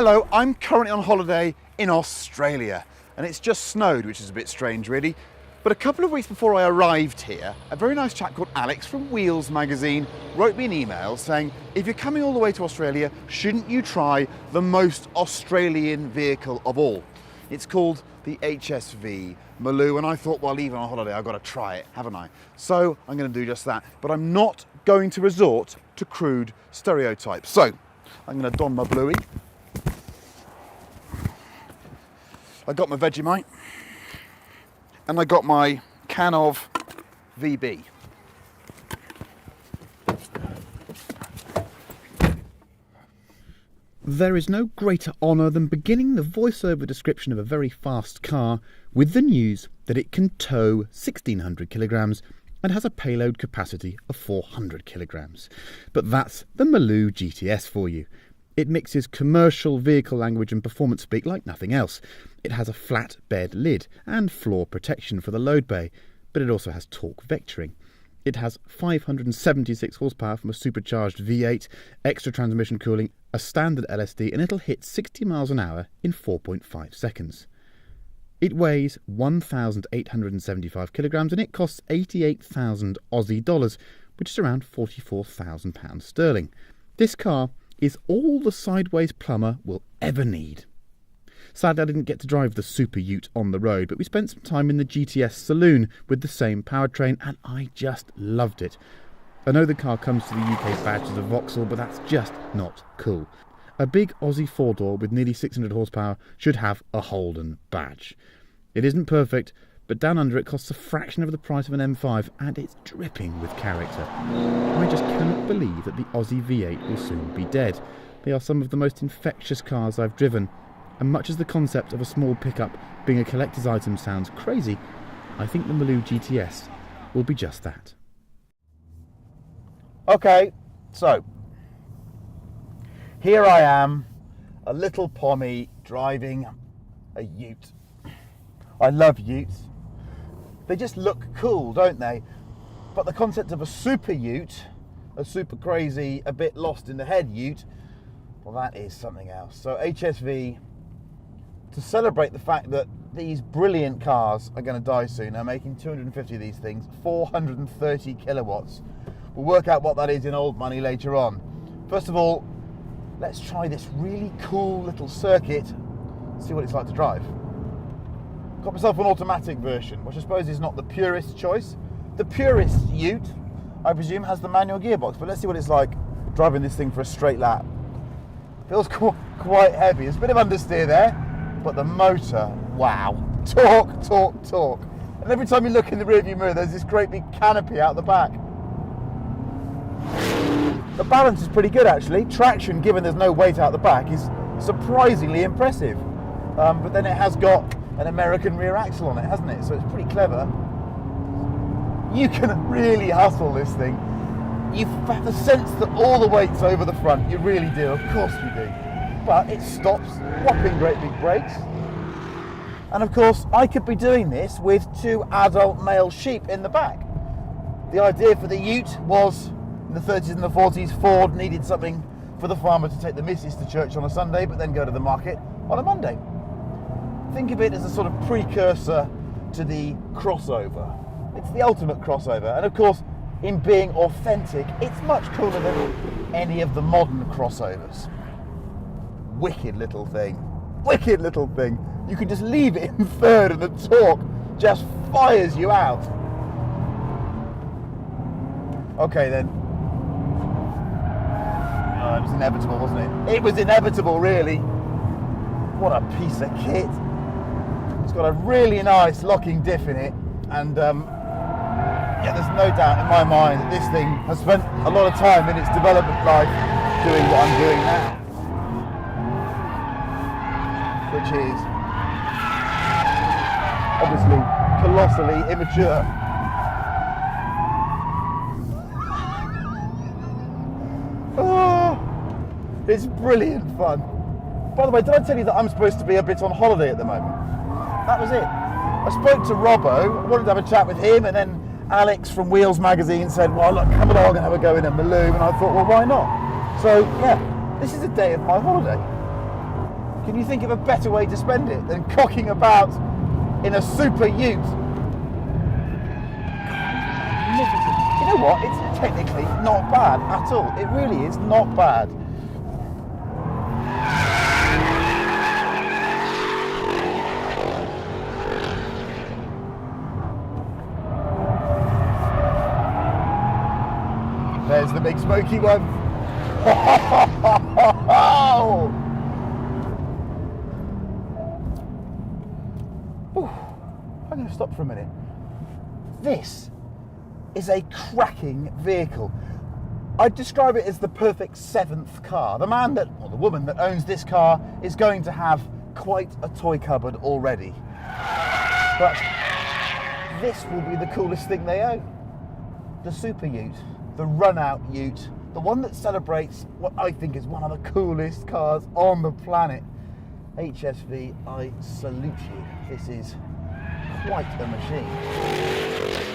Hello, I'm currently on holiday in Australia and it's just snowed, which is a bit strange really. But a couple of weeks before I arrived here, a very nice chap called Alex from Wheels magazine wrote me an email saying, if you're coming all the way to Australia, shouldn't you try the most Australian vehicle of all? It's called the HSV Maloo, and I thought, well, even on holiday, I've got to try it, haven't I? So I'm going to do just that, but I'm not going to resort to crude stereotypes. So I'm going to don my bluey. I got my Vegemite, and I got my can of VB. There is no greater honour than beginning the voiceover description of a very fast car with the news that it can tow 1,600 kilograms and has a payload capacity of 400 kilograms. But that's the Maloo GTS for you. It mixes commercial vehicle language and performance speak like nothing else. It has a flat bed lid and floor protection for the load bay, but it also has torque vectoring. It has 576 horsepower from a supercharged V8, extra transmission cooling, a standard LSD, and it'll hit 60 miles an hour in 4.5 seconds. It weighs 1,875 kilograms and it costs 88,000 Aussie dollars, which is around 44,000 pounds sterling. This car is all the sideways plumber will ever need. Sadly, I didn't get to drive the Super Ute on the road, but we spent some time in the GTS saloon with the same powertrain, and I just loved it. I know the car comes to the UK badge as a Vauxhall, but that's just not cool. A big Aussie four-door with nearly 600 horsepower should have a Holden badge. It isn't perfect, but down under it costs a fraction of the price of an M5, and it's dripping with character. I just cannot believe that the Aussie V8 will soon be dead. They are some of the most infectious cars I've driven, and much as the concept of a small pickup being a collector's item sounds crazy, I think the Maloo GTS will be just that. Okay, so here I am, a little pommy driving a ute. I love utes. They just look cool, don't they? But the concept of a super ute, a super crazy, a bit lost in the head ute, well, that is something else. So HSV, to celebrate the fact that these brilliant cars are going to die soon, are making 250 of these things, 430 kilowatts. We'll work out what that is in old money later on. First of all, let's try this really cool little circuit, see what it's like to drive. Got myself an automatic version, which I suppose is not the purest choice. The purest ute, I presume, has the manual gearbox, but let's see what it's like driving this thing for a straight lap. Feels quite heavy. There's a bit of understeer there, but the motor, wow. Torque, torque, torque. And every time you look in the rearview mirror, there's this great big canopy out the back. The balance is pretty good actually. Traction, given there's no weight out the back, is surprisingly impressive. But then it has got an American rear axle on it, hasn't it? So it's pretty clever. You can really hustle this thing. You have the sense that all the weight's over the front. You really do, of course you do. But it stops, whopping great big brakes. And of course, I could be doing this with two adult male sheep in the back. The idea for the ute was, in the 30s and the 40s, Ford needed something for the farmer to take the missus to church on a Sunday, but then go to the market on a Monday. Think of it as a sort of precursor to the crossover. It's the ultimate crossover. And of course, in being authentic, it's much cooler than any of the modern crossovers. Wicked little thing. Wicked little thing. You can just leave it in third and the torque just fires you out. Okay then. Oh, it was inevitable, wasn't it? It was inevitable, really. What a piece of kit. It's got a really nice locking diff in it, and yeah, there's no doubt in my mind that this thing has spent a lot of time in its development life doing what I'm doing now, which is obviously colossally immature. Oh, it's brilliant fun. By the way, did I tell you that I'm supposed to be a bit on holiday at the moment? That was it. I spoke to Robbo, I wanted to have a chat with him, and then Alex from Wheels magazine said, well, look, come along and have a go in a Maloo, and I thought, well, why not? So, yeah, this is a day of my holiday. Can you think of a better way to spend it than cocking about in a super ute? Magnificent. You know what? It's technically not bad at all. It really is not bad. There's the big smoky one. I'm going to stop for a minute. This is a cracking vehicle. I'd describe it as the perfect 7th car. The man that, or the woman that owns this car is going to have quite a toy cupboard already. But this will be the coolest thing they own. The Super Ute, the run-out Ute, the one that celebrates what I think is one of the coolest cars on the planet. HSV, I salute you. This is quite a machine.